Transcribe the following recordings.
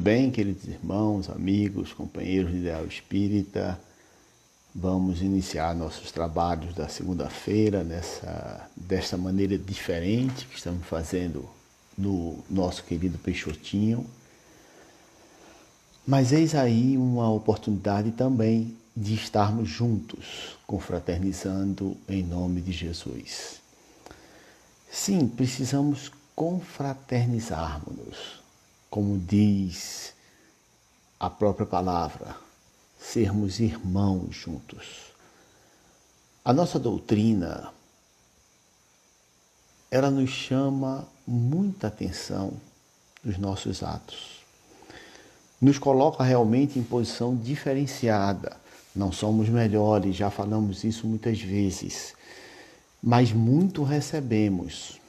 bem, queridos irmãos, amigos, companheiros de Ideal Espírita? Vamos iniciar nossos trabalhos da segunda-feira desta maneira diferente que estamos fazendo no nosso querido Peixotinho. Mas eis aí uma oportunidade também de estarmos juntos, confraternizando em nome de Jesus. Sim, precisamos confraternizarmos, como diz a própria palavra, sermos irmãos juntos. A nossa doutrina, ela nos chama muita atenção dos nossos atos. Nos coloca realmente em posição diferenciada. Não somos melhores, já falamos isso muitas vezes, mas muito recebemos.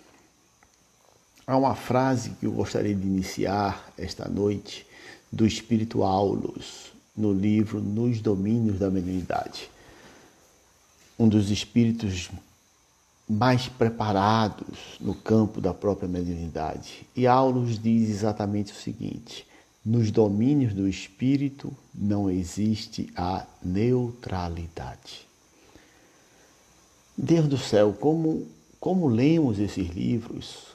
Há uma frase que eu gostaria de iniciar esta noite do Espírito Aulus, no livro Nos Domínios da Mediunidade. Um dos espíritos mais preparados no campo da própria mediunidade. E Aulus diz exatamente o seguinte: nos domínios do espírito não existe a neutralidade. Deus do céu, como lemos esses livros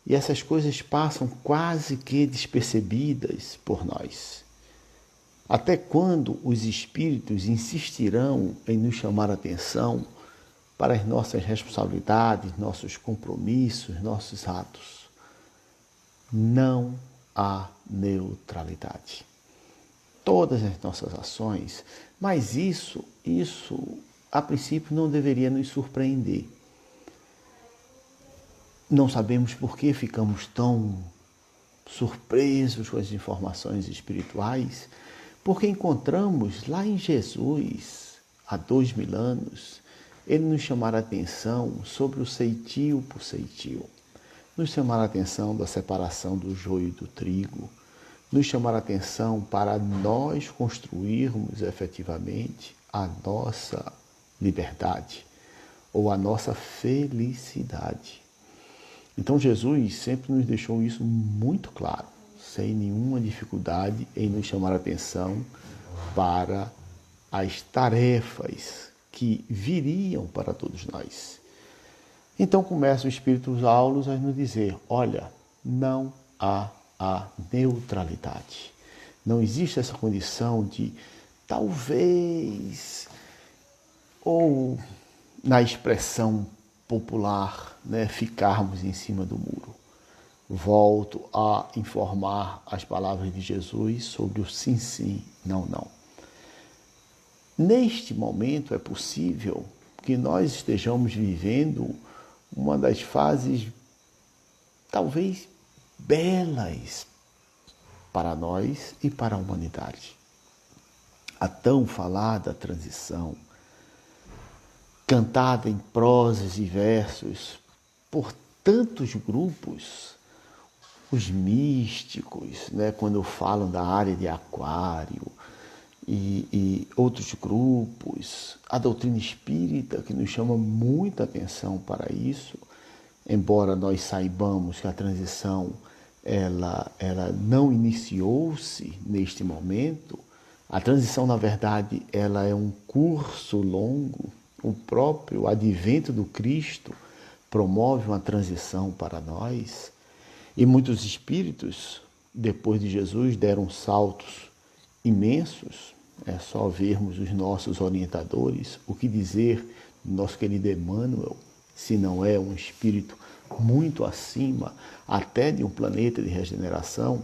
e essas coisas passam quase que despercebidas por nós. Até quando os espíritos insistirão em nos chamar a atenção para as nossas responsabilidades, nossos compromissos, nossos atos? Não há neutralidade. Todas as nossas ações, mas isso a princípio não deveria nos surpreender. Não sabemos por que ficamos tão surpresos com as informações espirituais, porque encontramos lá em Jesus, há 2000 anos, ele nos chamar a atenção sobre o ceitil por ceitil, nos chamar a atenção da separação do joio e do trigo, nos chamar a atenção para nós construirmos efetivamente a nossa liberdade ou a nossa felicidade. Então Jesus sempre nos deixou isso muito claro, sem nenhuma dificuldade em nos chamar a atenção para as tarefas que viriam para todos nós. Então começa o Espírito Aulus a nos dizer: olha, não há a neutralidade. Não existe essa condição de talvez, ou na expressão popular, ficarmos em cima do muro. Volto a informar as palavras de Jesus sobre o sim, sim, não, não. Neste momento é possível que nós estejamos vivendo uma das fases talvez belas para nós e para a humanidade. A tão falada transição, cantada em prosas e versos por tantos grupos, os místicos, quando falam da área de Aquário e outros grupos, a doutrina espírita que nos chama muita atenção para isso, embora nós saibamos que a transição ela não iniciou-se neste momento. A transição, na verdade, ela é um curso longo. O próprio advento do Cristo promove uma transição para nós. E muitos espíritos, depois de Jesus, deram saltos imensos. É só vermos os nossos orientadores. O que dizer do nosso querido Emmanuel, se não é um espírito muito acima até de um planeta de regeneração?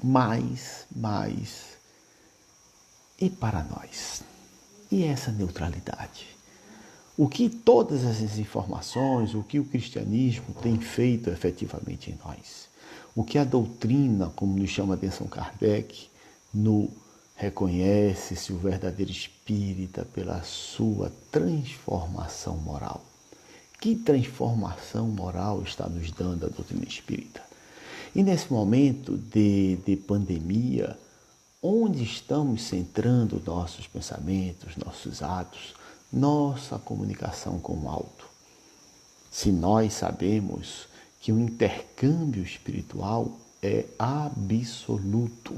Mas, e para nós? E essa neutralidade? O que todas essas informações, o que o cristianismo tem feito efetivamente em nós? O que a doutrina, como nos chama a atenção Kardec, no reconhece-se o verdadeiro espírita pela sua transformação moral? Que transformação moral está nos dando a doutrina espírita? E nesse momento de pandemia, onde estamos centrando nossos pensamentos, nossos atos, nossa comunicação com o alto? Se nós sabemos que o intercâmbio espiritual é absoluto.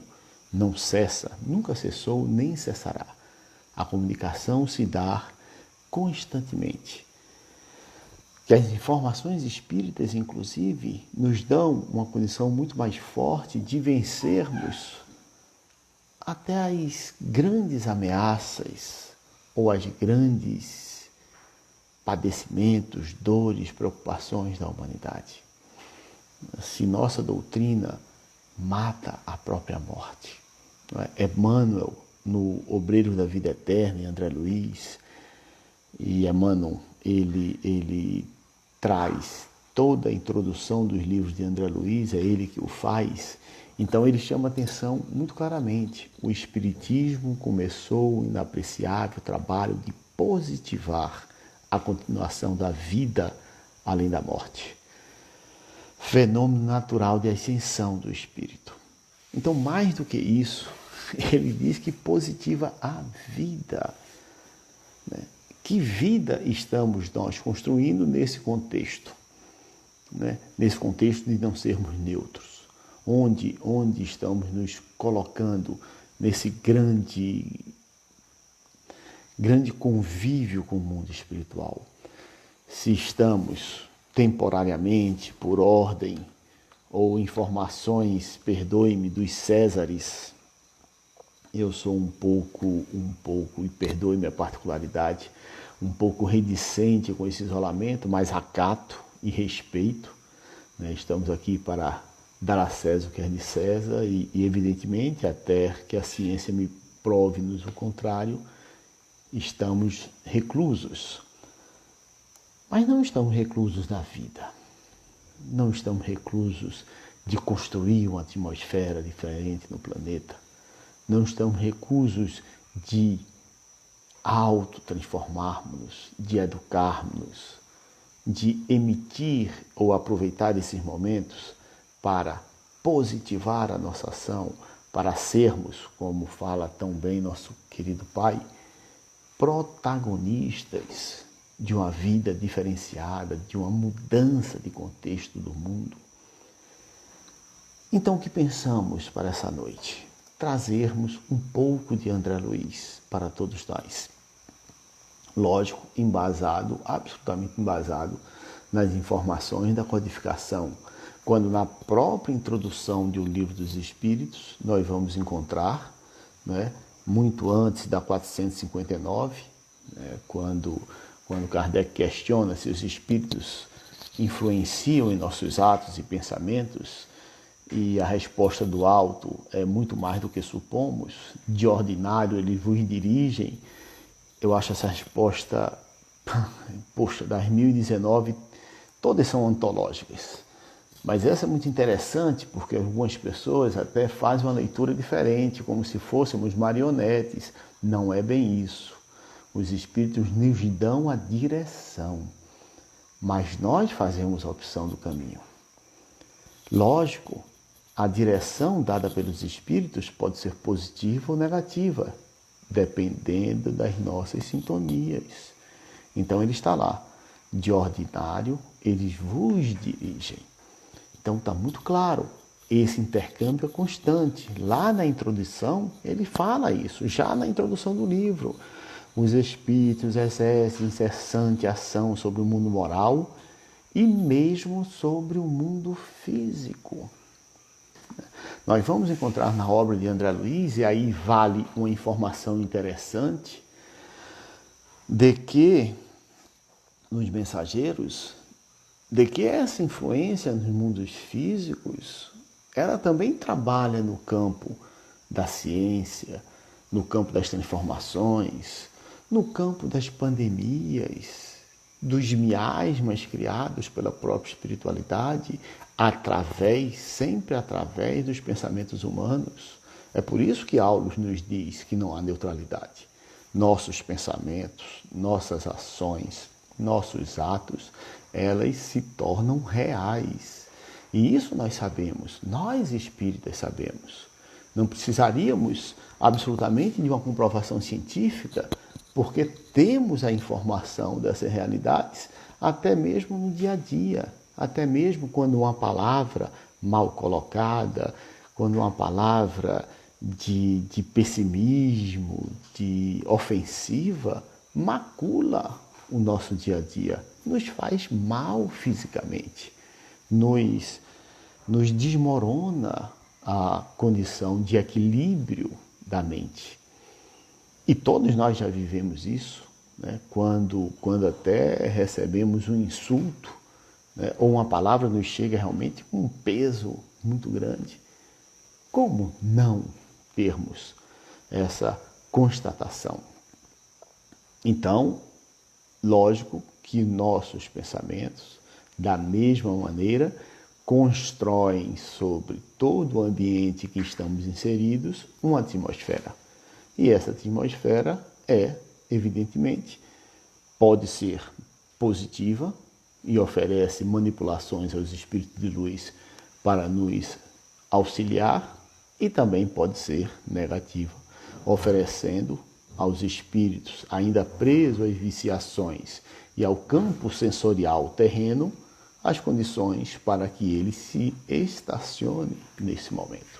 Não cessa, nunca cessou, nem cessará. A comunicação se dá constantemente. Que as informações espíritas, inclusive, nos dão uma condição muito mais forte de vencermos até as grandes ameaças ou as grandes padecimentos, dores, preocupações da humanidade. Se nossa doutrina mata a própria morte. Emmanuel, no Obreiros da Vida Eterna, em André Luiz, e Emmanuel, ele traz toda a introdução dos livros de André Luiz, é ele que o faz. Então ele chama atenção muito claramente. O Espiritismo começou o inapreciável trabalho de positivar a continuação da vida além da morte. Fenômeno natural de ascensão do espírito. Então, mais do que isso, ele diz que positiva a vida. Né? Que vida estamos nós construindo nesse contexto? Né? Nesse contexto de não sermos neutros. Onde estamos nos colocando nesse grande convívio com o mundo espiritual? Se estamos temporariamente, por ordem ou informações, perdoe-me, dos Césares, eu sou um pouco, e perdoe-me a particularidade, um pouco reticente com esse isolamento, mas acato e respeito. Né? Estamos aqui para dar a César o que é de César e, evidentemente, até que a ciência me prove-nos o contrário, estamos reclusos. Mas não estamos reclusos da vida. Não estamos reclusos de construir uma atmosfera diferente no planeta. Não estamos reclusos de autotransformarmos, de educarmos, de emitir ou aproveitar esses momentos para positivar a nossa ação, para sermos, como fala tão bem nosso querido Pai, protagonistas de uma vida diferenciada, de uma mudança de contexto do mundo. Então, o que pensamos para essa noite? Trazermos um pouco de André Luiz para todos nós. Lógico, embasado, absolutamente embasado nas informações da codificação, quando na própria introdução de O Livro dos Espíritos, nós vamos encontrar, né, muito antes da 459, né, quando Kardec questiona se os espíritos influenciam em nossos atos e pensamentos, e a resposta do alto é muito mais do que supomos, de ordinário eles vos dirigem. Eu acho essa resposta, poxa, das 1019, todas são ontológicas. Mas essa é muito interessante porque algumas pessoas até fazem uma leitura diferente, como se fôssemos marionetes. Não é bem isso. Os espíritos nos dão a direção, mas nós fazemos a opção do caminho. Lógico, a direção dada pelos espíritos pode ser positiva ou negativa, dependendo das nossas sintonias. Então ele está lá, de ordinário, eles vos dirigem. Então está muito claro, esse intercâmbio é constante. Lá na introdução ele fala isso, já na introdução do livro. Os espíritos exercem incessante ação sobre o mundo moral e mesmo sobre o mundo físico. Nós vamos encontrar na obra de André Luiz, e aí vale uma informação interessante, de que nos mensageiros, de que essa influência nos mundos físicos, ela também trabalha no campo da ciência, no campo das transformações, no campo das pandemias, dos miasmas criados pela própria espiritualidade, sempre através dos pensamentos humanos. É por isso que Aulus nos diz que não há neutralidade. Nossos pensamentos, nossas ações, nossos atos, elas se tornam reais. E isso nós sabemos, nós espíritas sabemos. Não precisaríamos absolutamente de uma comprovação científica, porque temos a informação dessas realidades até mesmo no dia a dia, até mesmo quando uma palavra mal colocada, quando uma palavra de pessimismo, de ofensiva, macula o nosso dia a dia, nos faz mal fisicamente, nos desmorona a condição de equilíbrio da mente. E todos nós já vivemos isso, né? Quando até recebemos um insulto, né? Ou uma palavra nos chega realmente com um peso muito grande. Como não termos essa constatação? Então, lógico que nossos pensamentos, da mesma maneira, constroem sobre todo o ambiente que estamos inseridos uma atmosfera. E essa atmosfera evidentemente, pode ser positiva e oferece manipulações aos espíritos de luz para nos auxiliar, e também pode ser negativa, oferecendo aos espíritos ainda presos às viciações e ao campo sensorial terreno as condições para que ele se estacione nesse momento.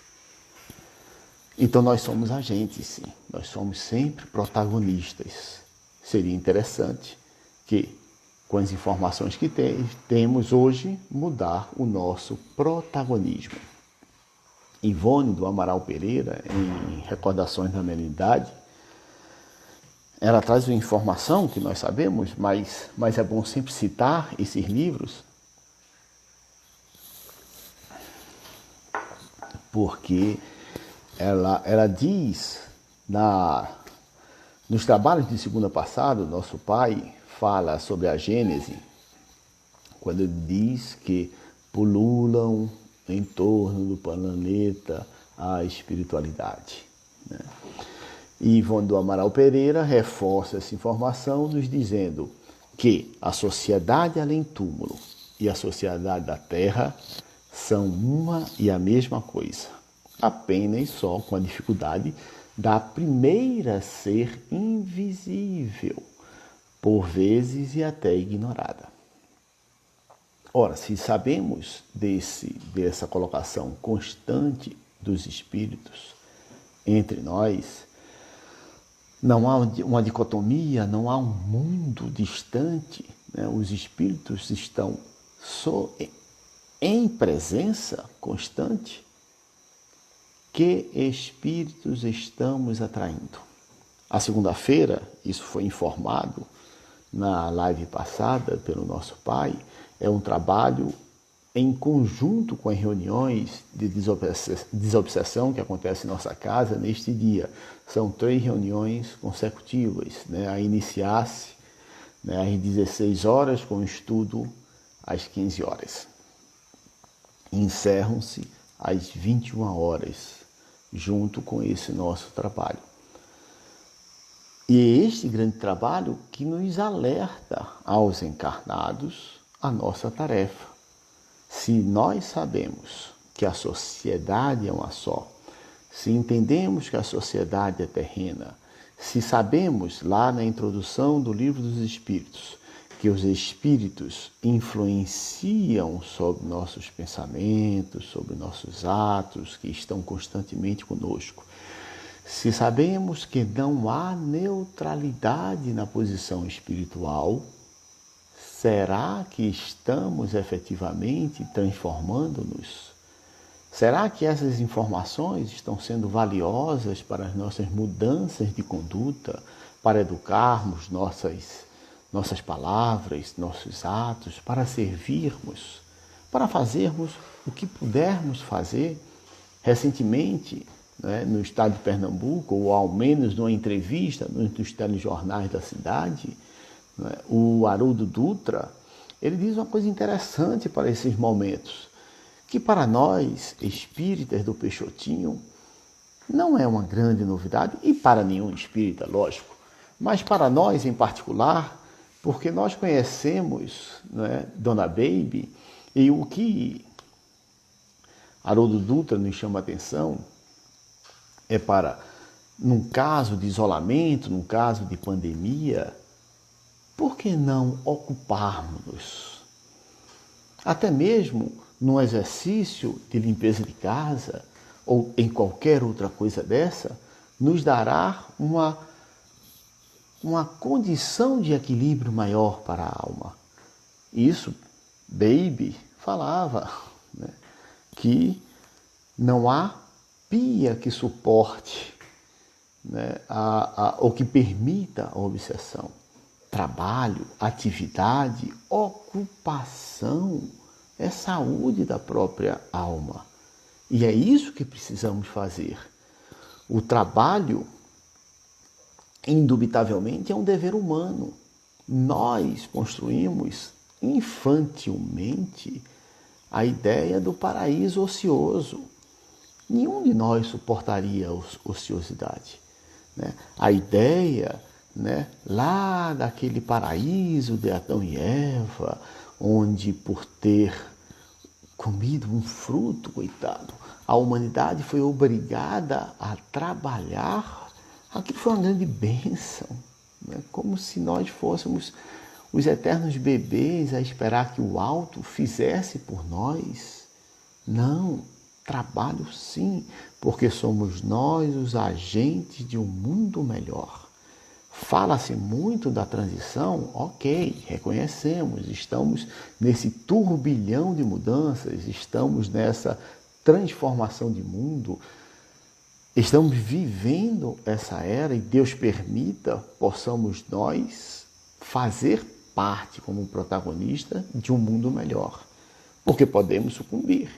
Então nós somos agentes, sim, nós somos sempre protagonistas. Seria interessante que, com as informações que temos hoje, mudar o nosso protagonismo. Ivone do Amaral Pereira, em Recordações da Meia-Idade, ela traz uma informação que nós sabemos, mas é bom sempre citar esses livros, porque ela diz, nos trabalhos de segunda passada, nosso pai fala sobre a Gênese, quando ele diz que pululam em torno do planeta a espiritualidade, né? E Ivone do Amaral Pereira reforça essa informação nos dizendo que a sociedade além-túmulo e a sociedade da Terra são uma e a mesma coisa, apenas só com a dificuldade da primeira ser invisível, por vezes e até ignorada. Ora, se sabemos dessa colocação constante dos espíritos entre nós, não há uma dicotomia, não há um mundo distante, né? Os espíritos estão em presença constante. Que espíritos estamos atraindo? A segunda-feira, isso foi informado na live passada pelo nosso pai, é um trabalho em conjunto com as reuniões de desobsessão que acontece em nossa casa neste dia. São 3 reuniões consecutivas, né, a iniciar-se, né, às 16 horas com o estudo às 15 horas. Encerram-se às 21 horas, junto com esse nosso trabalho. E é este grande trabalho que nos alerta aos encarnados a nossa tarefa. Se nós sabemos que a sociedade é uma só, se entendemos que a sociedade é terrena, se sabemos lá na introdução do Livro dos Espíritos que os espíritos influenciam sobre nossos pensamentos, sobre nossos atos, que estão constantemente conosco, se sabemos que não há neutralidade na posição espiritual, será que estamos efetivamente transformando-nos? Será que essas informações estão sendo valiosas para as nossas mudanças de conduta, para educarmos nossas palavras, nossos atos, para servirmos, para fazermos o que pudermos fazer? Recentemente, né, no estado de Pernambuco, ou ao menos numa entrevista nos telejornais da cidade, né, o Haroldo Dutra, ele diz uma coisa interessante para esses momentos, que para nós, espíritas do Peixotinho, não é uma grande novidade, e para nenhum espírita, lógico, mas para nós em particular, porque nós conhecemos, né, Dona Baby, e o que Haroldo Dutra nos chama a atenção é para, num caso de isolamento, num caso de pandemia, por que não ocuparmos-nos? Até mesmo num exercício de limpeza de casa ou em qualquer outra coisa dessa, nos dará uma condição de equilíbrio maior para a alma. Isso, Baby falava, né, que não há pia que suporte, né, ou que permita a obsessão. Trabalho, atividade, ocupação é saúde da própria alma. E é isso que precisamos fazer. O trabalho, indubitavelmente, é um dever humano. Nós construímos infantilmente a ideia do paraíso ocioso. Nenhum de nós suportaria a ociosidade, né? A ideia, né, lá daquele paraíso de Adão e Eva, onde por ter comido um fruto, coitado, a humanidade foi obrigada a trabalhar. Aquilo foi uma grande bênção, né? Como se nós fôssemos os eternos bebês a esperar que o alto fizesse por nós. Não, trabalho sim, porque somos nós os agentes de um mundo melhor. Fala-se muito da transição, ok, reconhecemos, estamos nesse turbilhão de mudanças, estamos nessa transformação de mundo, estamos vivendo essa era e Deus permita, possamos nós fazer parte como protagonista de um mundo melhor. Porque podemos sucumbir,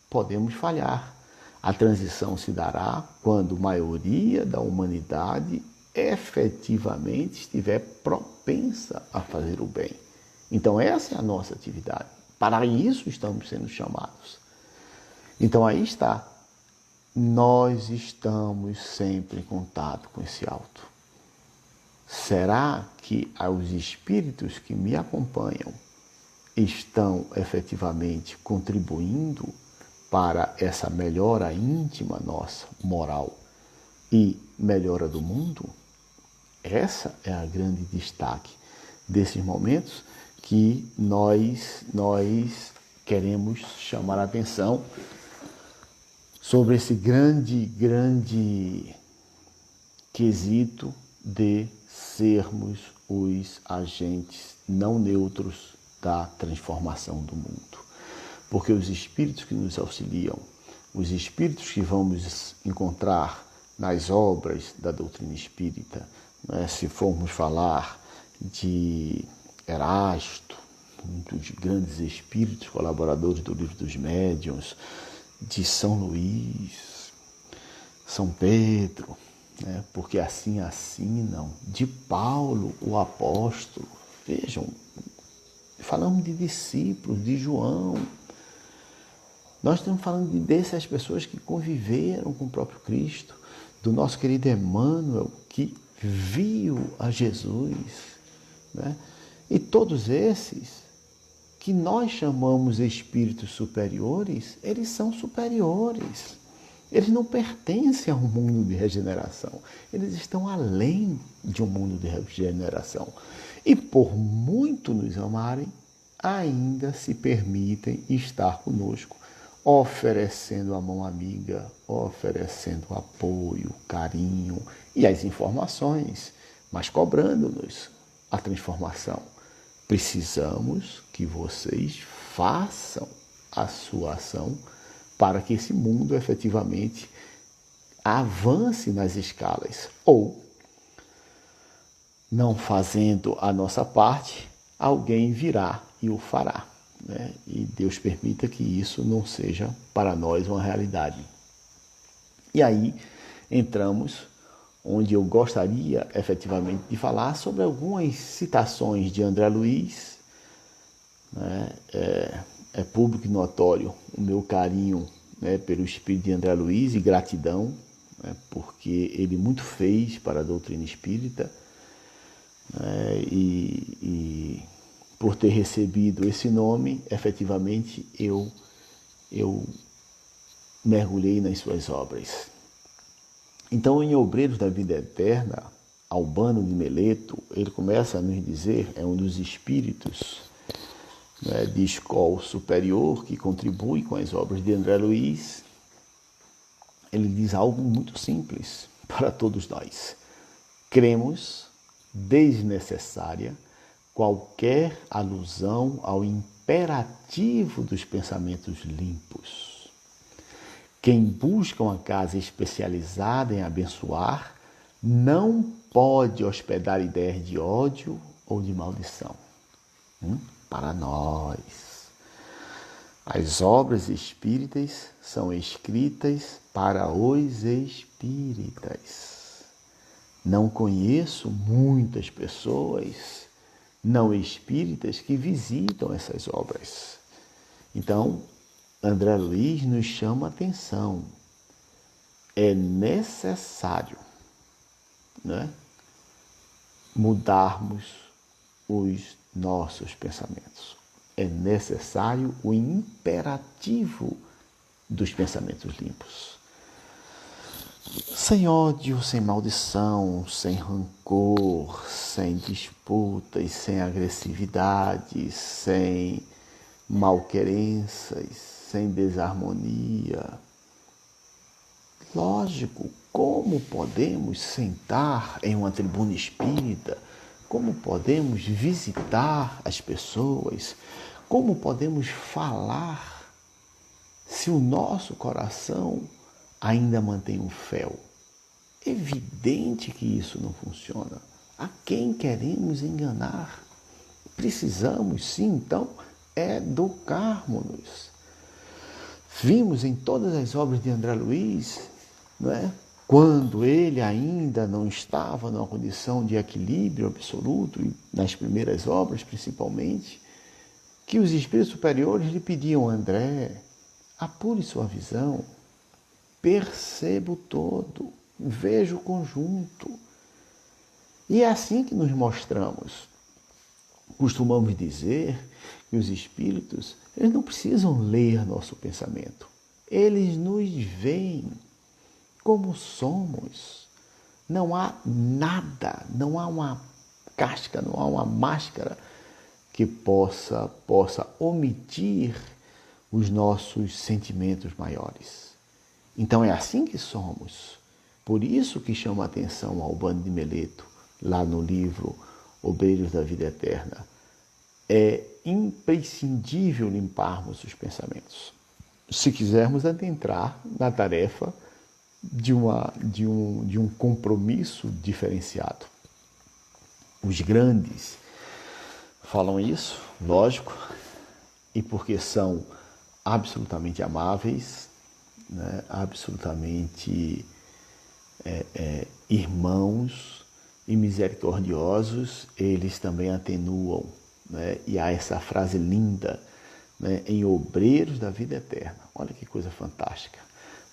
podemos falhar. A transição se dará quando a maioria da humanidade efetivamente estiver propensa a fazer o bem. Então essa é a nossa atividade. Para isso estamos sendo chamados. Então aí está. Nós estamos sempre em contato com esse alto. Será que os espíritos que me acompanham estão efetivamente contribuindo para essa melhora íntima nossa, moral e melhora do mundo? Essa é a grande destaque desses momentos que nós queremos chamar a atenção sobre esse grande quesito de sermos os agentes não neutros da transformação do mundo. Porque os espíritos que nos auxiliam, os espíritos que vamos encontrar nas obras da doutrina espírita, né, se formos falar de Erasto, um dos grandes espíritos colaboradores do Livro dos Médiuns, de São Luís, São Pedro, né, porque assim assinam, de Paulo, o apóstolo. Vejam, falamos de discípulos, de João. Nós estamos falando dessas pessoas que conviveram com o próprio Cristo, do nosso querido Emmanuel, que viu a Jesus, né? E todos esses que nós chamamos espíritos superiores, eles são superiores. Eles não pertencem a um mundo de regeneração. Eles estão além de um mundo de regeneração. E por muito nos amarem, ainda se permitem estar conosco, oferecendo a mão amiga, oferecendo apoio, carinho e as informações, mas cobrando-nos a transformação. Precisamos que vocês façam a sua ação para que esse mundo efetivamente avance nas escalas. Ou, não fazendo a nossa parte, alguém virá e o fará, né? E Deus permita que isso não seja para nós uma realidade. E aí entramos onde eu gostaria efetivamente de falar sobre algumas citações de André Luiz, né? É público e notório o meu carinho, né, pelo espírito de André Luiz e gratidão, né, porque ele muito fez para a doutrina espírita, né, e por ter recebido esse nome, efetivamente eu mergulhei nas suas obras. Então, em Obreiros da Vida Eterna, Albano de Meleto, ele começa a nos dizer, é um dos espíritos né, de escola superior que contribui com as obras de André Luiz, ele diz algo muito simples para todos nós. Cremos desnecessária qualquer alusão ao imperativo dos pensamentos limpos. Quem busca uma casa especializada em abençoar não pode hospedar ideias de ódio ou de maldição. Para nós, as obras espíritas são escritas para os espíritas. Não conheço muitas pessoas não espíritas que visitam essas obras. Então, André Luiz nos chama a atenção. É necessário, né, mudarmos os nossos pensamentos. É necessário o imperativo dos pensamentos limpos. Sem ódio, sem maldição, sem rancor, sem disputas, sem agressividade, sem malquerenças, sem desarmonia. Lógico, como podemos sentar em uma tribuna espírita? Como podemos visitar as pessoas? Como podemos falar se o nosso coração ainda mantém um fel? Evidente que isso não funciona. A quem queremos enganar? Precisamos, sim, então, educarmos-nos. Vimos em todas as obras de André Luiz, não é? Quando ele ainda não estava numa condição de equilíbrio absoluto, e nas primeiras obras principalmente, que os espíritos superiores lhe pediam: André, apure sua visão, perceba o todo, veja o conjunto. E é assim que nos mostramos. Costumamos dizer que os espíritos, eles não precisam ler nosso pensamento. Eles nos veem como somos. Não há nada, não há uma casca, não há uma máscara que possa omitir os nossos sentimentos maiores. Então é assim que somos. Por isso que chama a atenção Albano de Meleto, lá no livro Obreiros da Vida Eterna. É imprescindível limparmos os pensamentos, se quisermos adentrar na tarefa de um compromisso diferenciado. Os grandes falam isso, lógico, e porque são absolutamente amáveis, né, absolutamente irmãos e misericordiosos, eles também atenuam, né, e há essa frase linda, né, em Obreiros da Vida Eterna. Olha que coisa fantástica.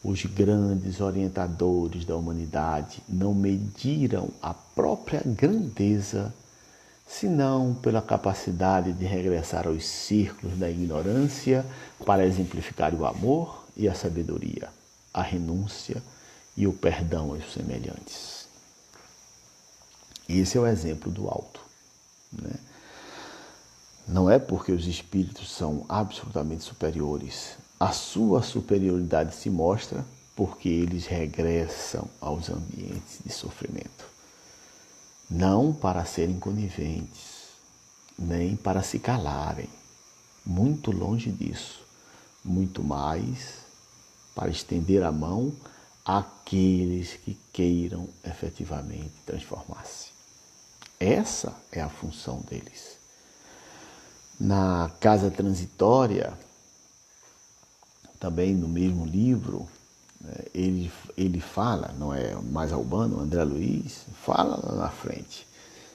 Os grandes orientadores da humanidade não mediram a própria grandeza, senão pela capacidade de regressar aos círculos da ignorância para exemplificar o amor e a sabedoria, a renúncia e o perdão aos semelhantes. Esse é o exemplo do alto, né? Não é porque os espíritos são absolutamente superiores. A sua superioridade se mostra porque eles regressam aos ambientes de sofrimento. Não para serem coniventes, nem para se calarem. Muito longe disso. Muito mais para estender a mão àqueles que queiram efetivamente transformar-se. Essa é a função deles. Na Casa Transitória, também no mesmo livro, ele fala, não é mais Albano, André Luiz, fala lá na frente,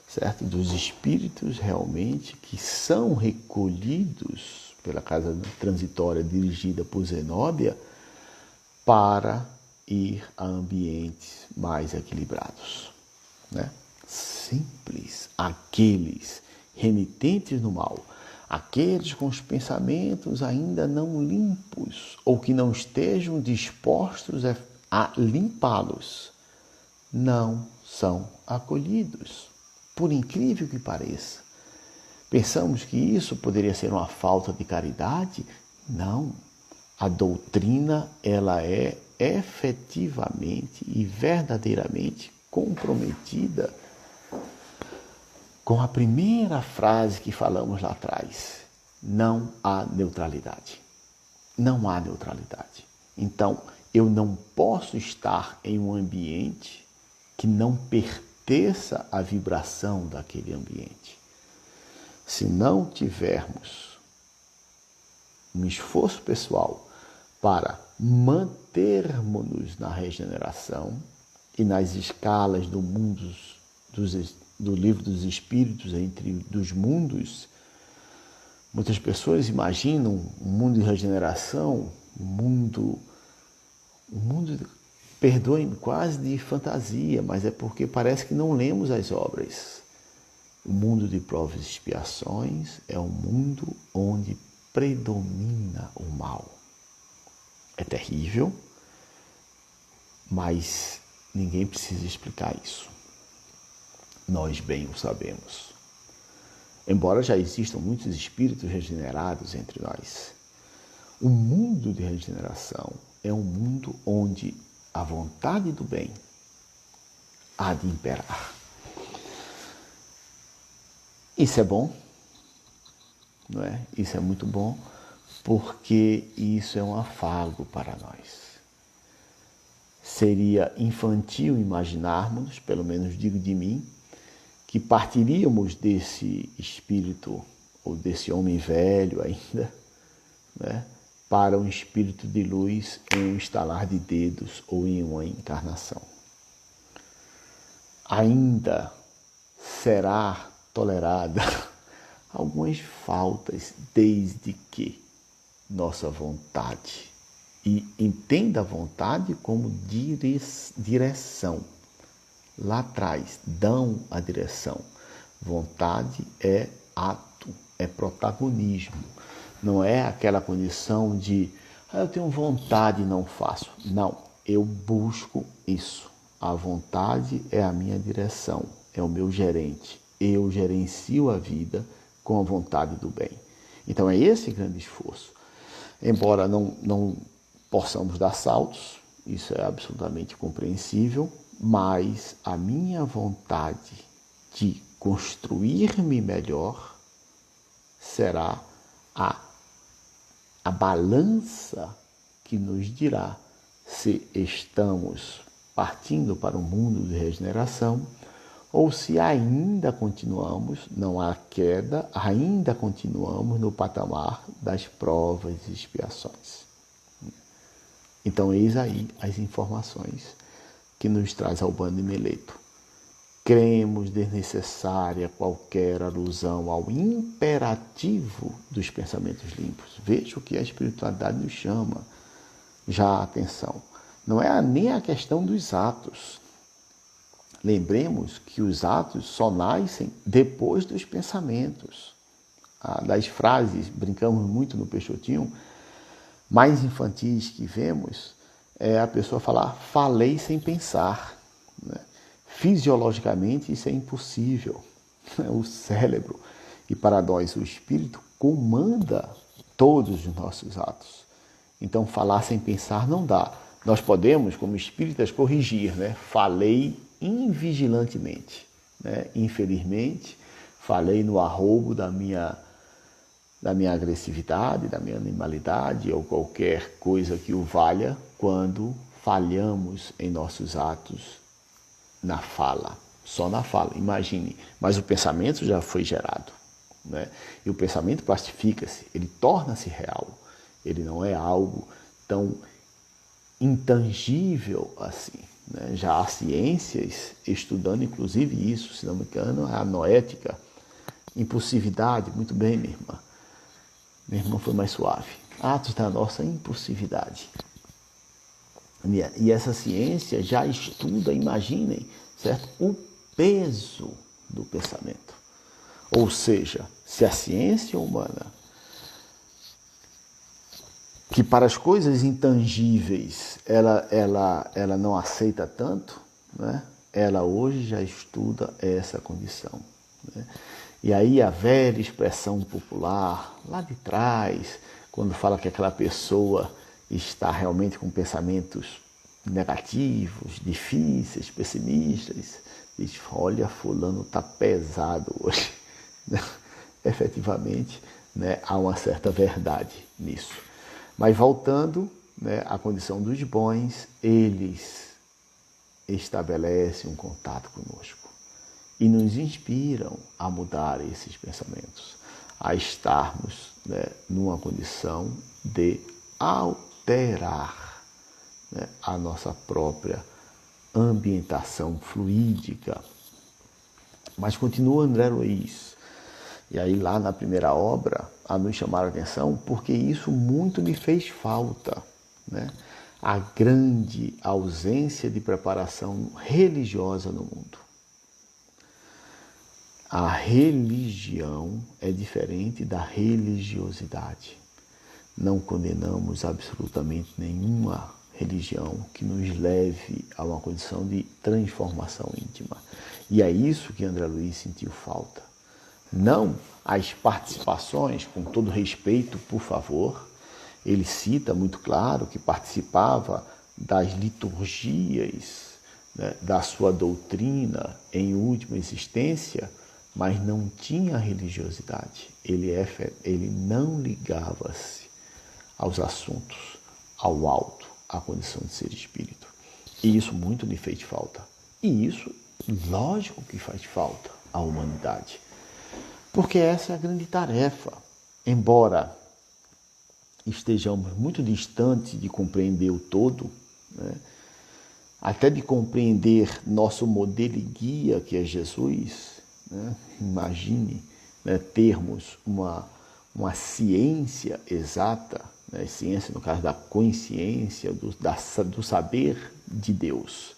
certo? Dos espíritos realmente que são recolhidos pela Casa Transitória dirigida por Zenóbia para ir a ambientes mais equilibrados, né? Simples, aqueles renitentes no mal, aqueles com os pensamentos ainda não limpos ou que não estejam dispostos a limpá-los, não são acolhidos, por incrível que pareça. Pensamos que isso poderia ser uma falta de caridade? Não. A doutrina, ela é efetivamente e verdadeiramente comprometida com a primeira frase que falamos lá atrás. Não há neutralidade. Não há neutralidade. Então, eu não posso estar em um ambiente que não pertença à vibração daquele ambiente. Se não tivermos um esforço pessoal para mantermos-nos na regeneração e nas escalas do mundo do livro dos Espíritos, entre dos mundos, muitas pessoas imaginam um mundo de regeneração, um mundo, perdoem-me, quase de fantasia, mas é porque parece que não lemos as obras. O mundo de provas e expiações é um mundo onde predomina o mal. É terrível, mas ninguém precisa explicar isso. Nós bem o sabemos. Embora já existam muitos espíritos regenerados entre nós, o mundo de regeneração é um mundo onde a vontade do bem há de imperar. Isso é bom, não é? Isso é muito bom, porque isso é um afago para nós. Seria infantil imaginarmos, pelo menos digo de mim, que partiríamos desse espírito, ou desse homem velho ainda, né, para um espírito de luz em um estalar de dedos ou em uma encarnação. Ainda será tolerada algumas faltas, desde que nossa vontade, e entenda a vontade como direção. Lá atrás, dão a direção. Vontade é ato, é protagonismo. Não é aquela condição de, eu tenho vontade e não faço. Não, eu busco isso. A vontade é a minha direção, é o meu gerente. Eu gerencio a vida com a vontade do bem. Então é esse grande esforço. Embora não possamos dar saltos, isso é absolutamente compreensível, mas a minha vontade de construir-me melhor será a balança que nos dirá se estamos partindo para um mundo de regeneração ou se ainda continuamos, não há queda, ainda continuamos no patamar das provas e expiações. Então, eis aí as informações que nos traz Albano Meleto. Cremos desnecessária qualquer alusão ao imperativo dos pensamentos limpos. Veja o que a espiritualidade nos chama. Já atenção, não é nem a questão dos atos. Lembremos que os atos só nascem depois dos pensamentos. Das frases, brincamos muito no Peixotinho, mais infantis que vemos, é a pessoa falar, falei sem pensar. Né? Fisiologicamente isso é impossível. O cérebro e para nós o espírito comanda todos os nossos atos. Então falar sem pensar não dá. Nós podemos, como espíritas, corrigir, né? Falei invigilantemente. Né? Infelizmente, falei no arroubo da minha agressividade, da minha animalidade ou qualquer coisa que o valha quando falhamos em nossos atos na fala, só na fala, imagine, mas o pensamento já foi gerado, né? E o pensamento plastifica-se, ele torna-se real, ele não é algo tão intangível assim, né? Já há ciências estudando inclusive isso, se não me engano, a noética, impulsividade, muito bem, minha irmã. Minha irmã foi mais suave. Atos da nossa impulsividade. E essa ciência já estuda, imaginem, certo? O peso do pensamento. Ou seja, se a ciência humana, que para as coisas intangíveis ela não aceita tanto, né? Ela hoje já estuda essa condição. Né? E aí a velha expressão popular, lá de trás, quando fala que aquela pessoa está realmente com pensamentos negativos, difíceis, pessimistas, diz, olha, fulano está pesado hoje. Efetivamente, né, há uma certa verdade nisso. Mas voltando, né, à condição dos bons, eles estabelecem um contato conosco e nos inspiram a mudar esses pensamentos, a estarmos, né, numa condição de alterar, né, a nossa própria ambientação fluídica. Mas continua André Luiz, e aí lá na primeira obra, a nos chamar a atenção, porque isso muito me fez falta, né? A grande ausência de preparação religiosa no mundo. A religião é diferente da religiosidade. Não condenamos absolutamente nenhuma religião que nos leve a uma condição de transformação íntima. E é isso que André Luiz sentiu falta. Não as participações, com todo respeito, por favor. Ele cita muito claro que participava das liturgias, né, da sua doutrina em última existência, mas não tinha religiosidade. Ele não ligava-se aos assuntos, ao alto, à condição de ser espírito. E isso muito me fez falta. E isso, lógico que faz falta à humanidade. Porque essa é a grande tarefa. Embora estejamos muito distantes de compreender o todo, né, até de compreender nosso modelo e guia, que é Jesus, né? Imagine, né, termos uma ciência exata, né, ciência no caso da consciência, do saber de Deus.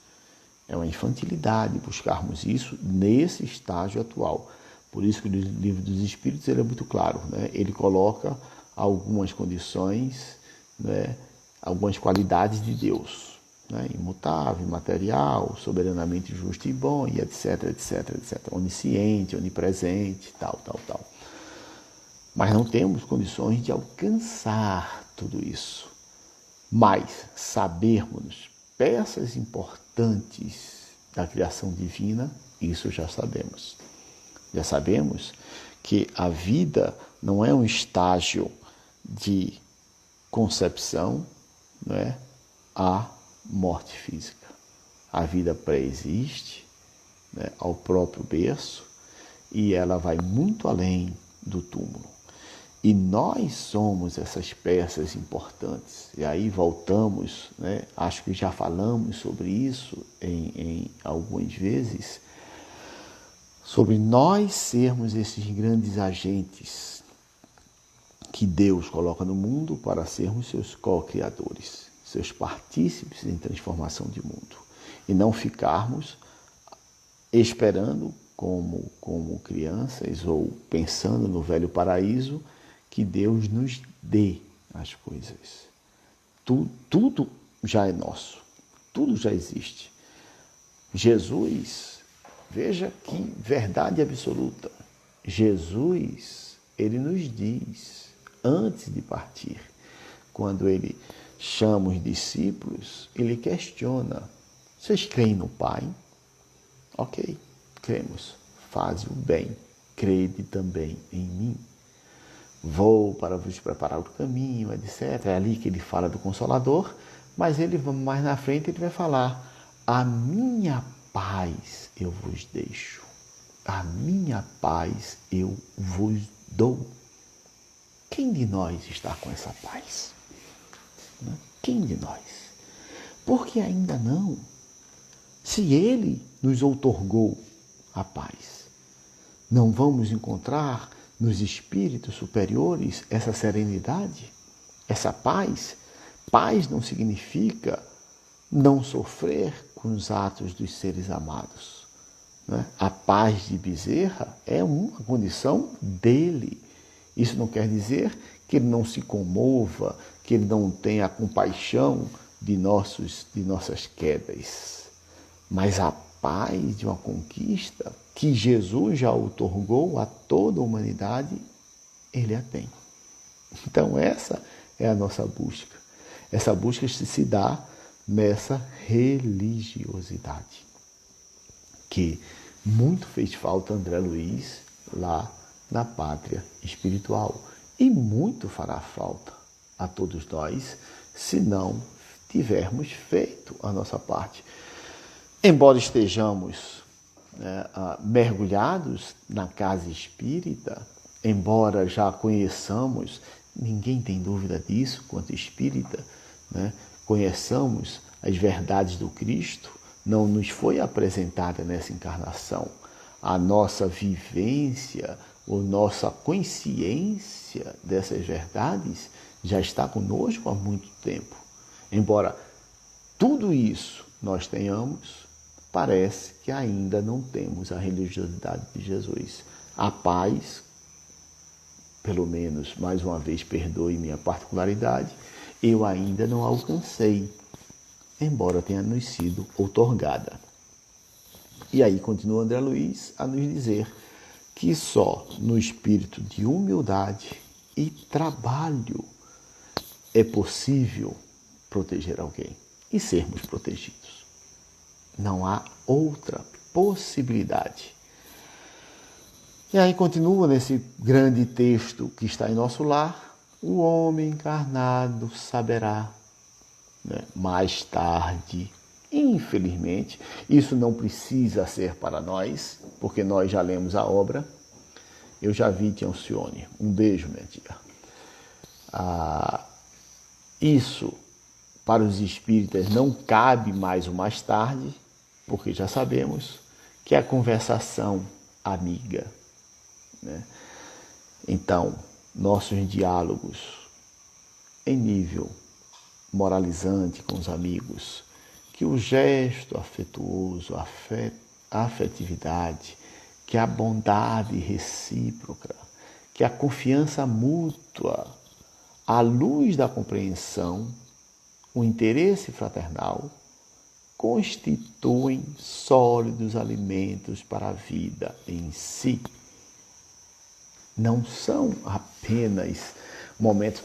É uma infantilidade buscarmos isso nesse estágio atual. Por isso que no Livro dos Espíritos ele é muito claro, né? Ele coloca algumas condições, né, algumas qualidades de Deus, né? Imutável, imaterial, soberanamente justo e bom, e etc, etc, etc. Onisciente, onipresente, tal. Mas não temos condições de alcançar tudo isso. Mas sabermos peças importantes da criação divina, isso já sabemos. Já sabemos que a vida não é um estágio de concepção, não é, à morte física. A vida pré-existe, né, ao próprio berço, e ela vai muito além do túmulo. E nós somos essas peças importantes. E aí voltamos, né, acho que já falamos sobre isso em algumas vezes, sobre nós sermos esses grandes agentes que Deus coloca no mundo para sermos seus co-criadores, seus partícipes em transformação de mundo. E não ficarmos esperando como crianças ou pensando no velho paraíso que Deus nos dê as coisas. Tudo já é nosso, tudo já existe. Jesus, veja que verdade absoluta. Jesus, ele nos diz, antes de partir, quando ele chama os discípulos, ele questiona: vocês creem no Pai? Ok, cremos. Faze o bem, crede também em mim. Vou para vos preparar o caminho, etc. É ali que ele fala do Consolador, mas ele mais na frente ele vai falar: a minha paz eu vos deixo, a minha paz eu vos dou. Quem de nós está com essa paz? Quem de nós? Porque ainda não. Se ele nos outorgou a paz, não vamos encontrar nos espíritos superiores essa serenidade, essa paz? Paz não significa não sofrer com os atos dos seres amados, né? A paz de Bezerra é uma condição dele. Isso não quer dizer que ele não se comova, que ele não tenha compaixão de nossas quedas. Mas a paz, de uma conquista que Jesus já outorgou a toda a humanidade, ele a tem. Então essa é a nossa busca. Essa busca se dá nessa religiosidade, que muito fez falta André Luiz lá na pátria espiritual. E muito fará falta a todos nós se não tivermos feito a nossa parte. Embora estejamos mergulhados na casa espírita, embora já conheçamos, ninguém tem dúvida disso quanto espírita, conheçamos as verdades do Cristo, não nos foi apresentada nessa encarnação. A nossa vivência, ou nossa consciência dessas verdades já está conosco há muito tempo. Embora tudo isso nós tenhamos, parece que ainda não temos a religiosidade de Jesus. A paz, pelo menos, mais uma vez, perdoe minha particularidade, eu ainda não alcancei, embora tenha nos sido outorgada. E aí continua André Luiz a nos dizer que só no espírito de humildade e trabalho é possível proteger alguém e sermos protegidos. Não há outra possibilidade. E aí continua nesse grande texto que está em nosso lar: o homem encarnado saberá, mais tarde. Infelizmente, isso não precisa ser para nós, porque nós já lemos a obra. Eu já vi, Tia Alcione. Um beijo, minha tia. Isso, para os espíritas, não cabe mais o mais tarde, porque já sabemos que é a conversação amiga. Então, nossos diálogos em nível moralizante com os amigos, que o gesto afetuoso, a afetividade, que a bondade recíproca, que a confiança mútua, a luz da compreensão, o interesse fraternal, constituem sólidos alimentos para a vida em si. Não são apenas momentos.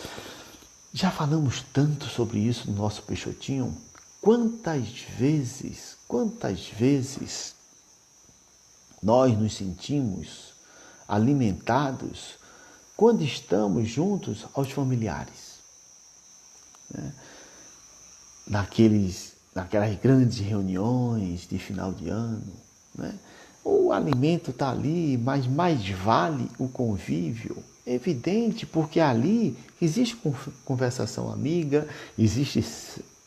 Já falamos tanto sobre isso no nosso Peixotinho. Quantas vezes nós nos sentimos alimentados quando estamos juntos aos familiares, naquelas grandes reuniões de final de ano, O alimento está ali, mas mais vale o convívio. É evidente, porque ali existe conversação amiga, existe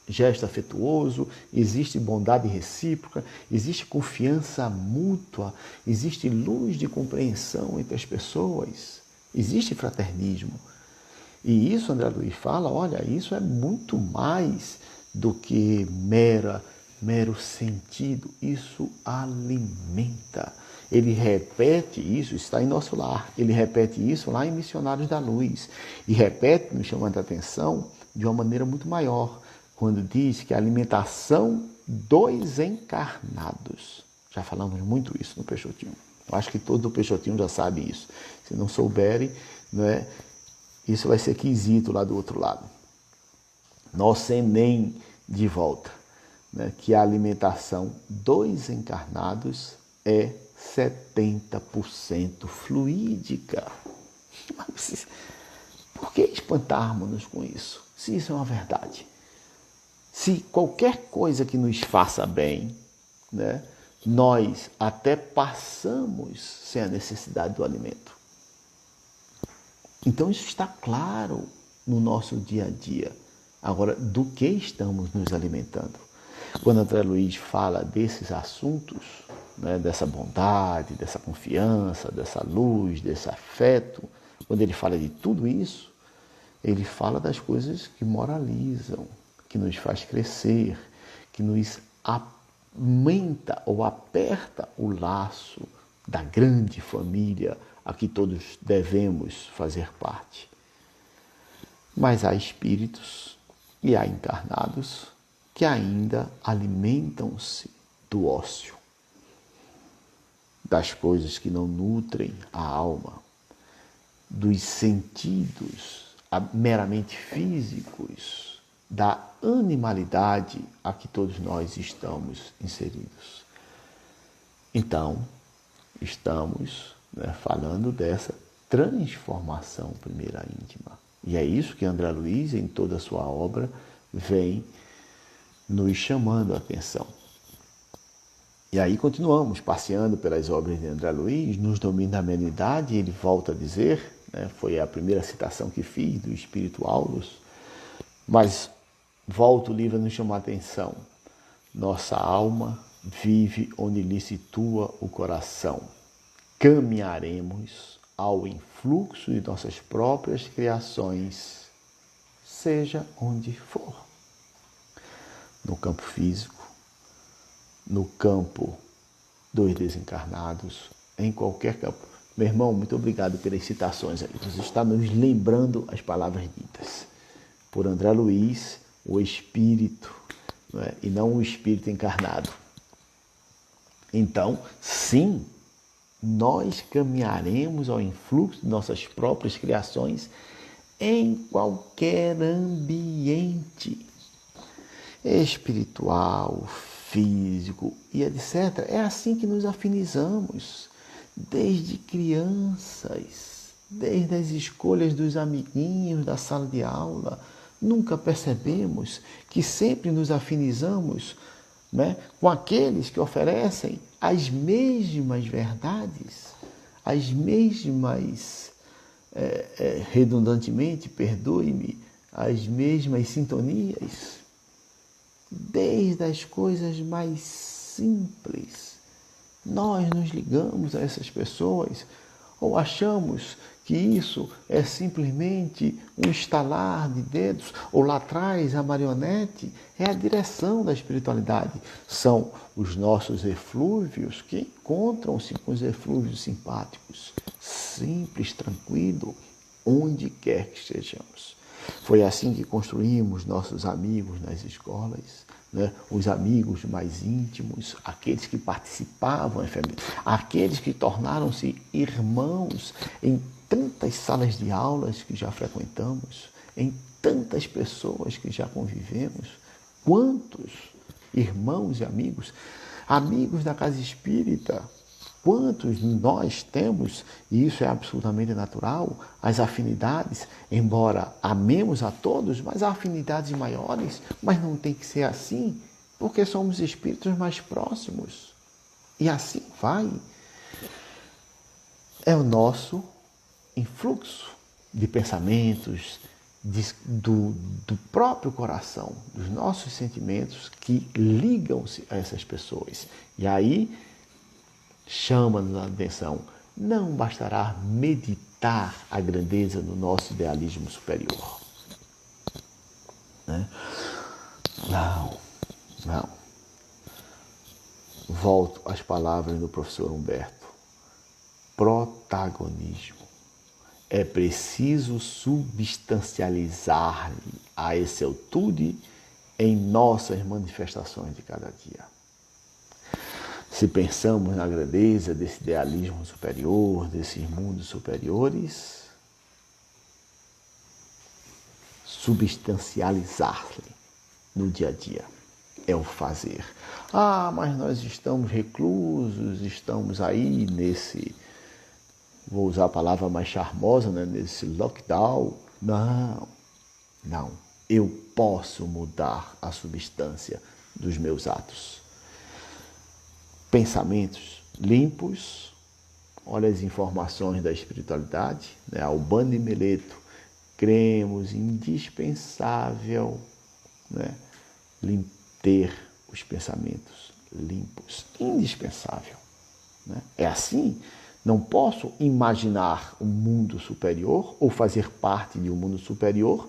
gesto afetuoso, existe bondade recíproca, existe confiança mútua, existe luz de compreensão entre as pessoas, existe fraternismo. E isso, André Luiz fala, olha, isso é muito mais do que mero sentido, isso alimenta. Ele repete isso, está em nosso lar, ele repete isso lá em Missionários da Luz, e repete, nos chamando a atenção, de uma maneira muito maior, quando diz que a alimentação dos encarnados. Já falamos muito isso no Peixotinho. Eu acho que todo o Peixotinho já sabe isso. Se não souberem, isso vai ser quesito lá do outro lado. Nosso Enem de volta. Que a alimentação dos encarnados é 70% fluídica. Mas por que espantarmos-nos com isso? Se isso é uma verdade. Se qualquer coisa que nos faça bem, nós até passamos sem a necessidade do alimento. Então isso está claro no nosso dia a dia. Agora, do que estamos nos alimentando? Quando André Luiz fala desses assuntos, dessa bondade, dessa confiança, dessa luz, desse afeto, quando ele fala de tudo isso, ele fala das coisas que moralizam, que nos faz crescer, que nos aumenta ou aperta o laço da grande família a que todos devemos fazer parte. Mas há espíritos e há encarnados que ainda alimentam-se do ócio, das coisas que não nutrem a alma, dos sentidos meramente físicos, da animalidade a que todos nós estamos inseridos. Então, estamos falando dessa transformação primeira íntima. E é isso que André Luiz, em toda a sua obra, vem nos chamando a atenção. E aí continuamos passeando pelas obras de André Luiz, nos domínios da mediunidade, ele volta a dizer, foi a primeira citação que fiz do Espírito Aulus, mas volta o livro a nos chamar a atenção. Nossa alma vive onde lhe situa o coração. Caminharemos ao influxo de nossas próprias criações, seja onde for. No campo físico, no campo dos desencarnados, em qualquer campo. Meu irmão, muito obrigado pelas citações aí. Você está nos lembrando as palavras ditas por André Luiz, o Espírito, e não o Espírito encarnado. Então, sim, nós caminharemos ao influxo de nossas próprias criações em qualquer ambiente espiritual, físico e etc. É assim que nos afinizamos, desde crianças, desde as escolhas dos amiguinhos da sala de aula. Nunca percebemos que sempre nos afinizamos com aqueles que oferecem as mesmas verdades, as mesmas, redundantemente, perdoe-me, as mesmas sintonias, desde as coisas mais simples. Nós nos ligamos a essas pessoas ou achamos que isso é simplesmente um estalar de dedos, ou lá atrás a marionete é a direção da espiritualidade. São os nossos eflúvios que encontram-se com os eflúvios simpáticos, simples, tranquilo, onde quer que estejamos. Foi assim que construímos nossos amigos nas escolas, os amigos mais íntimos, aqueles que participavam, aqueles que tornaram-se irmãos em tantas salas de aulas que já frequentamos, em tantas pessoas que já convivemos. Quantos irmãos e amigos, amigos da casa espírita, quantos nós temos, e isso é absolutamente natural, as afinidades, embora amemos a todos, mas há afinidades maiores, mas não tem que ser assim, porque somos espíritos mais próximos. E assim vai. É o nosso influxo de pensamentos, do próprio coração, dos nossos sentimentos que ligam-se a essas pessoas. E aí, chama-nos a atenção, não bastará meditar a grandeza do nosso idealismo superior. Não. Volto às palavras do professor Humberto. Protagonismo. É preciso substancializar-lhe a exceltude em nossas manifestações de cada dia. Se pensamos na grandeza desse idealismo superior, desses mundos superiores, substancializar-lhe no dia a dia é o fazer. Mas nós estamos reclusos, estamos aí nesse, vou usar a palavra mais charmosa, nesse lockdown. Não. Eu posso mudar a substância dos meus atos. Pensamentos limpos, olha as informações da espiritualidade, Albano e Meleto, cremos indispensável ter os pensamentos limpos, indispensável. É assim, não posso imaginar um mundo superior ou fazer parte de um mundo superior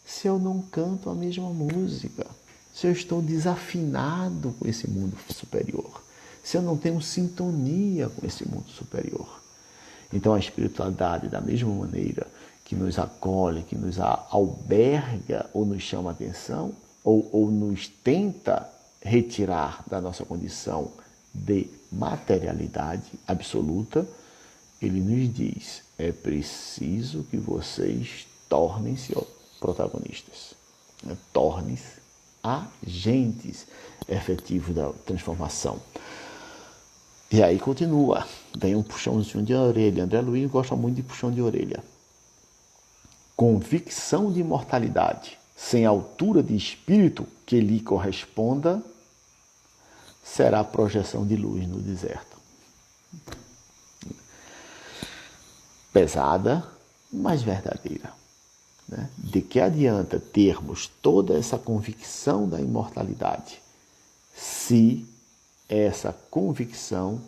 se eu não canto a mesma música, se eu estou desafinado com esse mundo superior, se eu não tenho sintonia com esse mundo superior. Então a espiritualidade, da mesma maneira que nos acolhe, que nos alberga ou nos chama a atenção, ou nos tenta retirar da nossa condição de materialidade absoluta, ele nos diz: é preciso que vocês tornem-se protagonistas, né? Tornem-se agentes efetivos da transformação. E aí continua, vem um puxãozinho de orelha. André Luiz gosta muito de puxão de orelha. Convicção de imortalidade, sem altura de espírito que lhe corresponda, será projeção de luz no deserto. Pesada, mas verdadeira. Né? De que adianta termos toda essa convicção da imortalidade se essa convicção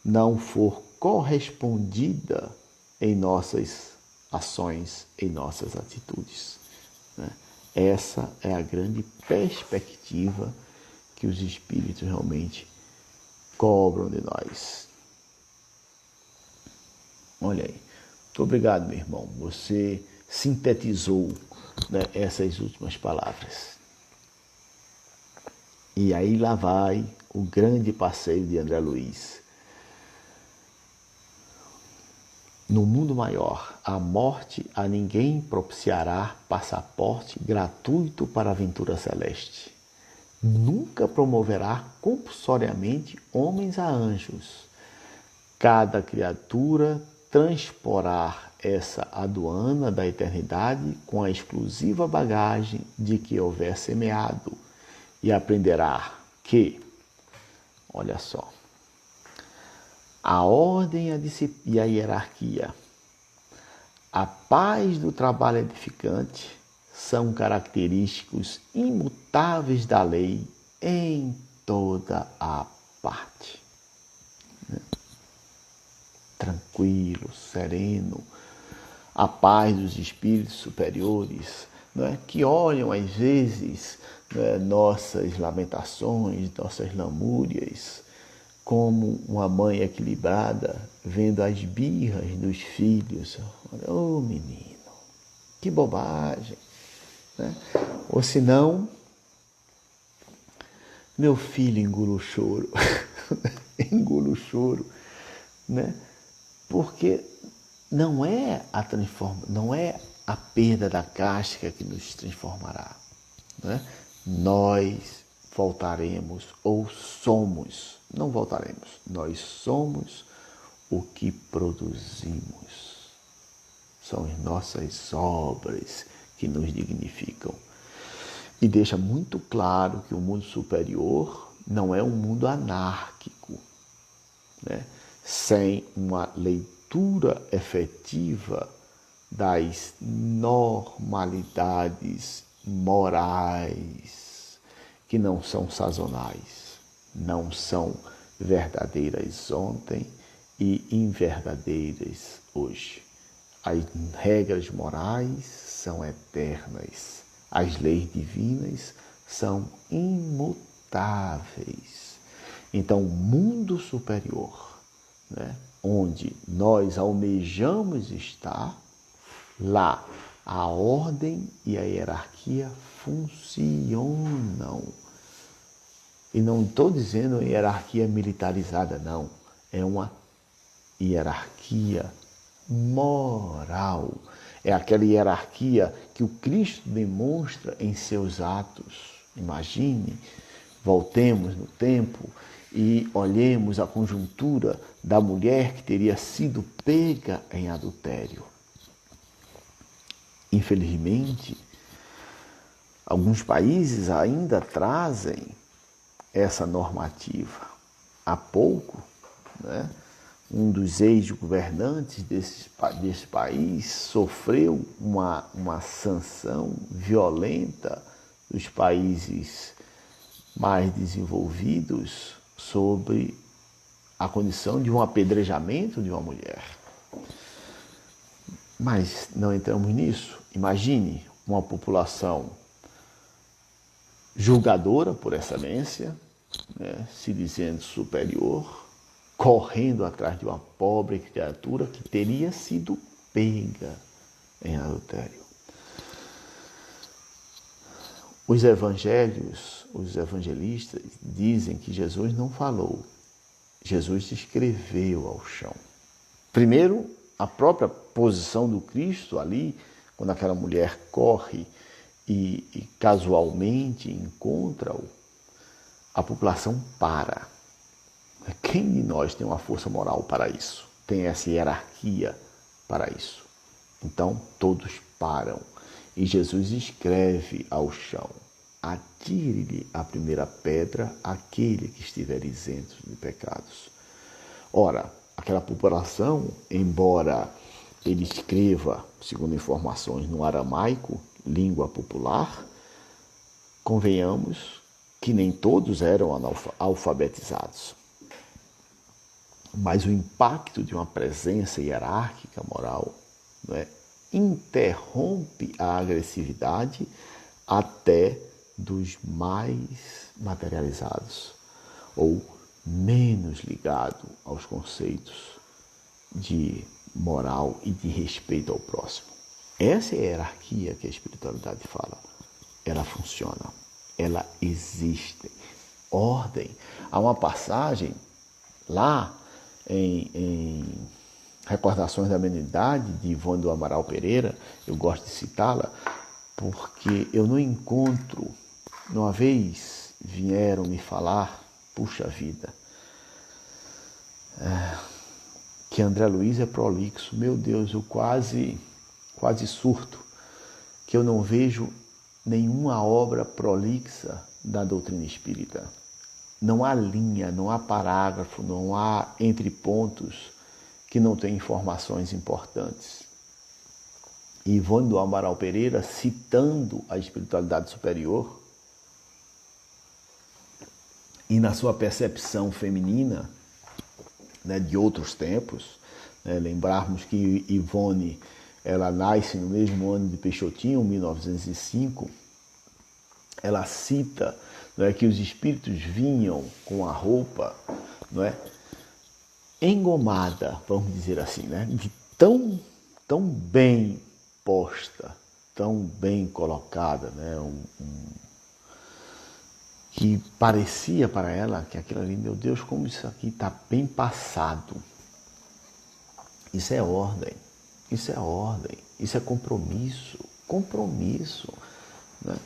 não for correspondida em nossas ações, em nossas atitudes? Né? Essa é a grande perspectiva que os espíritos realmente cobram de nós. Olha aí. Muito obrigado, meu irmão. Você sintetizou, né, essas últimas palavras. E aí lá vai o grande passeio de André Luiz. No mundo maior, a morte a ninguém propiciará passaporte gratuito para a aventura celeste. Nunca promoverá compulsoriamente homens a anjos. Cada criatura transporar essa aduana da eternidade com a exclusiva bagagem de que houver semeado e aprenderá que, olha só, a ordem e a hierarquia, a paz do trabalho edificante são característicos imutáveis da lei em toda a parte. Tranquilo, sereno, a paz dos espíritos superiores, não é? Que olham às vezes, não é, nossas lamentações, nossas lamúrias, como uma mãe equilibrada vendo as birras dos filhos. Olha, ô menino, que bobagem. Né? Ou senão, meu filho, engula o choro. Engula o choro. Né? Porque não é a perda da casca que nos transformará. Né? Nós voltaremos, ou somos, não voltaremos, nós somos o que produzimos. São as nossas obras que nos dignificam. E deixa muito claro que o mundo superior não é um mundo anárquico, né? Sem uma leitura efetiva das normalidades morais, que não são sazonais, não são verdadeiras ontem e inverdadeiras hoje. As regras morais são eternas, as leis divinas são imutáveis. Então, o mundo superior, né, onde nós almejamos estar, lá a ordem e a hierarquia funcionam. E não estou dizendo hierarquia militarizada, não. É uma hierarquia moral. É aquela hierarquia que o Cristo demonstra em seus atos. Imagine, voltemos no tempo e olhemos a conjuntura da mulher que teria sido pega em adultério. Infelizmente, alguns países ainda trazem essa normativa. Há pouco, né, um dos ex-governantes desse país sofreu uma sanção violenta dos países mais desenvolvidos sobre a condição de um apedrejamento de uma mulher. Mas não entramos nisso. Imagine uma população julgadora por excelência, né, se dizendo superior, correndo atrás de uma pobre criatura que teria sido pega em adultério. Os evangelhos, os evangelistas dizem que Jesus não falou Jesus escreveu ao chão. Primeiro, a própria posição do Cristo ali, quando aquela mulher corre e casualmente encontra-o, a população para. Quem de nós tem uma força moral para isso? Tem essa hierarquia para isso? Então, todos param. E Jesus escreve ao chão: atire-lhe a primeira pedra aquele que estiver isento de pecados. Ora, aquela população, embora ele escreva, segundo informações, no aramaico, língua popular, convenhamos que nem todos eram alfabetizados. Mas o impacto de uma presença hierárquica moral, não é, interrompe a agressividade até dos mais materializados ou menos ligado aos conceitos de moral e de respeito ao próximo. Essa é a hierarquia que a espiritualidade fala. Ela funciona, ela existe. Ordem. Há uma passagem lá em Recordações da Amenidade, de Ivone do Amaral Pereira, eu gosto de citá-la, porque eu não encontro. Uma vez vieram me falar, puxa vida, que André Luiz é prolixo. Meu Deus, eu quase surto, que eu não vejo nenhuma obra prolixa da doutrina espírita. Não há linha, não há parágrafo, não há entre pontos que não tem informações importantes. E Ivone do Amaral Pereira, citando a espiritualidade superior, e na sua percepção feminina, né, de outros tempos, né, lembrarmos que Ivone, ela nasce no mesmo ano de Peixotinho, 1905, ela cita, não é, que os espíritos vinham com a roupa, não é, engomada, vamos dizer assim, né, de tão bem posta, tão bem colocada, né, que parecia para ela que aquilo ali, meu Deus, como isso aqui está bem passado. Isso é ordem, isso é ordem, isso é compromisso, né?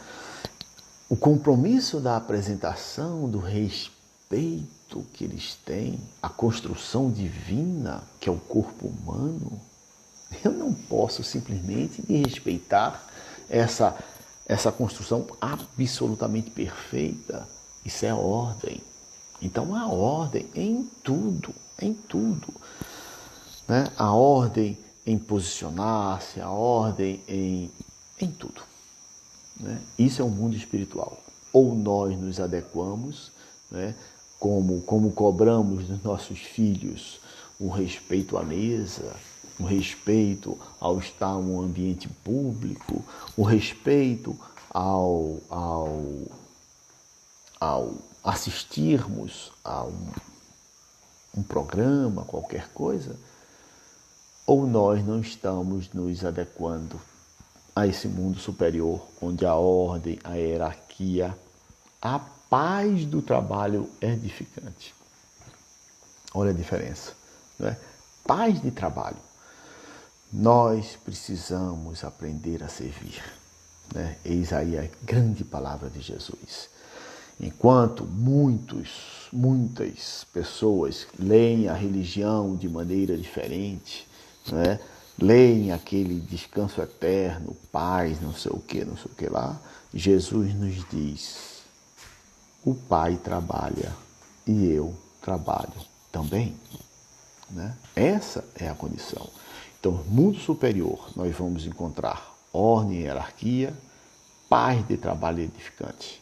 O compromisso da apresentação, do respeito que eles têm, a construção divina, que é o corpo humano. Eu não posso simplesmente desrespeitar essa construção absolutamente perfeita. Isso é ordem. Então há ordem em tudo, né? A ordem em posicionar-se, a ordem em tudo, né? Isso é um mundo espiritual. Ou nós nos adequamos, né? Como cobramos dos nossos filhos o respeito à mesa, o respeito ao estar em um ambiente público, o respeito ao assistirmos a um programa, qualquer coisa, ou nós não estamos nos adequando a esse mundo superior, onde a ordem, a hierarquia, a paz do trabalho é edificante. Olha a diferença, não é? Paz de trabalho. Nós precisamos aprender a servir, né? Eis aí a grande palavra de Jesus. Enquanto muitas pessoas leem a religião de maneira diferente, né? Leem aquele descanso eterno, paz, não sei o que lá, Jesus nos diz: o Pai trabalha e eu trabalho também, né? Essa é a condição. Então, no mundo superior, nós vamos encontrar ordem e hierarquia, paz de trabalho edificante.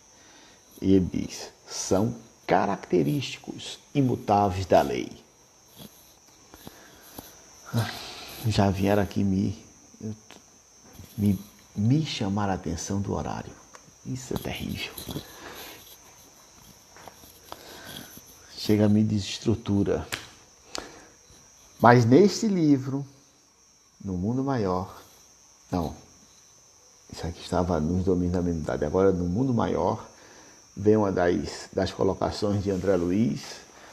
E ele diz: são característicos imutáveis da lei. Já vieram aqui me chamar a atenção do horário. Isso é terrível. Chega a me desestrutura. Mas neste livro, No Mundo Maior, não, isso aqui estava nos domínios da amenidade, agora no Mundo Maior, vem uma das colocações de André Luiz,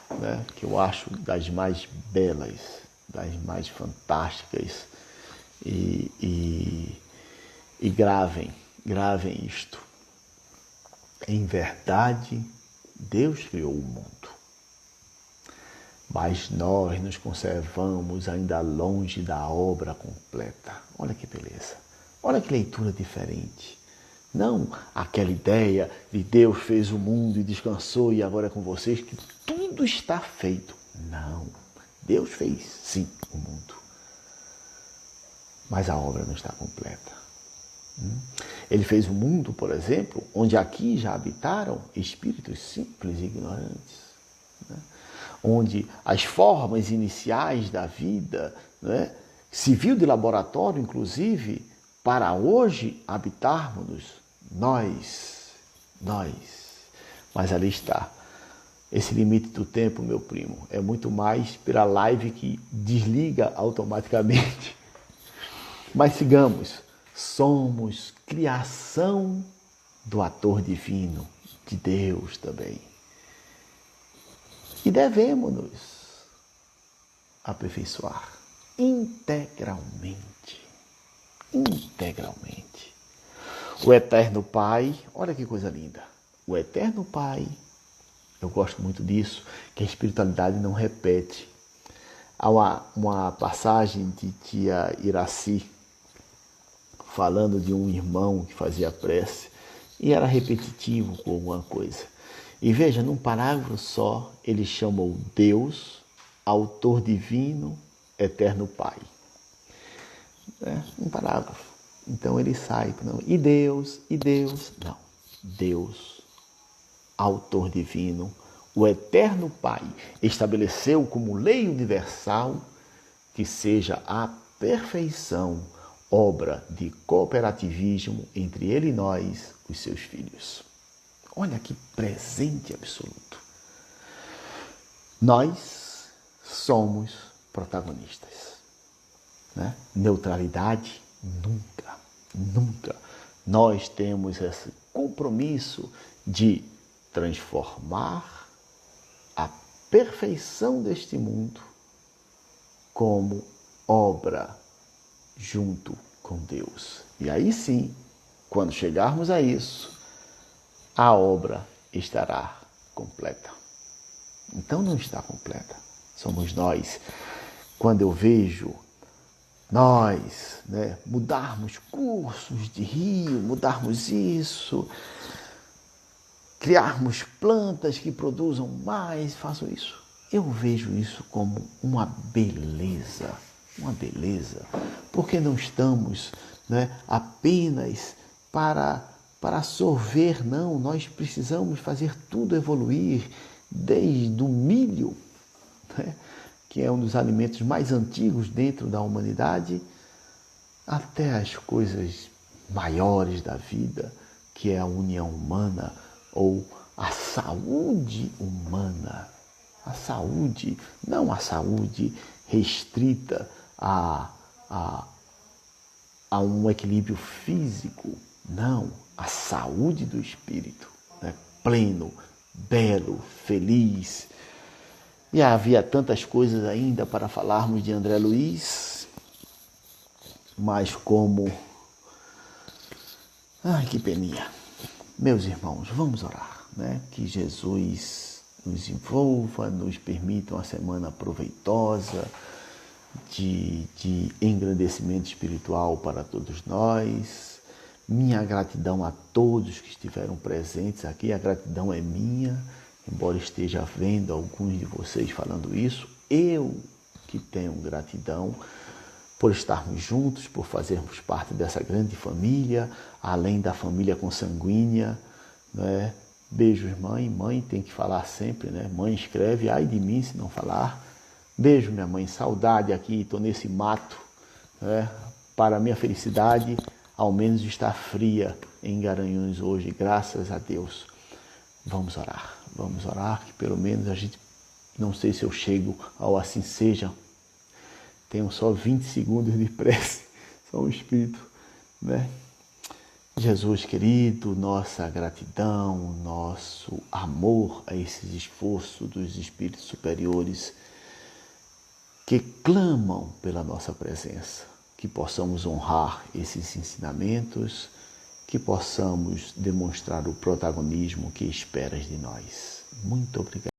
né, que eu acho das mais belas, das mais fantásticas, e gravem isto. Em verdade, Deus criou o mundo, mas nós nos conservamos ainda longe da obra completa. Olha que beleza, olha que leitura diferente. Não aquela ideia de Deus fez o mundo e descansou e agora é com vocês que tudo está feito. Não, Deus fez sim o mundo, mas a obra não está completa. Ele fez o mundo, por exemplo, onde aqui já habitaram espíritos simples e ignorantes, né? Onde as formas iniciais da vida, né, civil de laboratório, inclusive, para hoje habitarmos nós. Mas ali está. Esse limite do tempo, meu primo, é muito mais pela live que desliga automaticamente. Mas sigamos. Somos criação do ator divino, de Deus também. E devemos-nos aperfeiçoar integralmente. O Eterno Pai, olha que coisa linda. O Eterno Pai, eu gosto muito disso, que a espiritualidade não repete. Há uma passagem de tia Iraci, falando de um irmão que fazia prece e era repetitivo com alguma coisa. E veja, num parágrafo só, ele chamou Deus, autor divino, eterno Pai. Um parágrafo. Então ele sai, não, e Deus, não. Deus, autor divino, o eterno Pai, estabeleceu como lei universal que seja a perfeição, obra de cooperativismo entre ele e nós, os seus filhos. Olha que presente absoluto. Nós somos protagonistas, né? Neutralidade, nunca. Nós temos esse compromisso de transformar a perfeição deste mundo como obra junto com Deus. E aí sim, quando chegarmos a isso, a obra estará completa. Então não está completa. Somos nós. Quando eu vejo nós, né, mudarmos cursos de rio, mudarmos isso, criarmos plantas que produzam mais, façam isso. Eu vejo isso como uma beleza, porque não estamos, né, apenas para sorver, não, nós precisamos fazer tudo evoluir, desde o milho, né, que é um dos alimentos mais antigos dentro da humanidade, até as coisas maiores da vida, que é a união humana ou a saúde humana. A saúde, não a saúde restrita a um equilíbrio físico, não, a saúde do espírito, né? Pleno, belo, feliz. E havia tantas coisas ainda para falarmos de André Luiz, mas como... Ai, que peninha. Meus irmãos, vamos orar, né? Que Jesus nos envolva, nos permita uma semana proveitosa, de engrandecimento espiritual para todos nós. Minha gratidão a todos que estiveram presentes aqui, a gratidão é minha, embora esteja vendo alguns de vocês falando isso, eu que tenho gratidão por estarmos juntos, por fazermos parte dessa grande família, além da família consanguínea, né? Beijos, mãe. Mãe tem que falar sempre, né? Mãe escreve, ai de mim se não falar. Beijo, minha mãe. Saudade aqui, estou nesse mato, né? Para minha felicidade, ao menos está fria em Garanhuns hoje, graças a Deus. Vamos orar, que pelo menos a gente, não sei se eu chego ao assim seja. Tenho só 20 segundos de prece, só um espírito, né? Jesus querido, nossa gratidão, nosso amor a esses esforços dos espíritos superiores que clamam pela nossa presença, que possamos honrar esses ensinamentos, que possamos demonstrar o protagonismo que esperas de nós. Muito obrigado.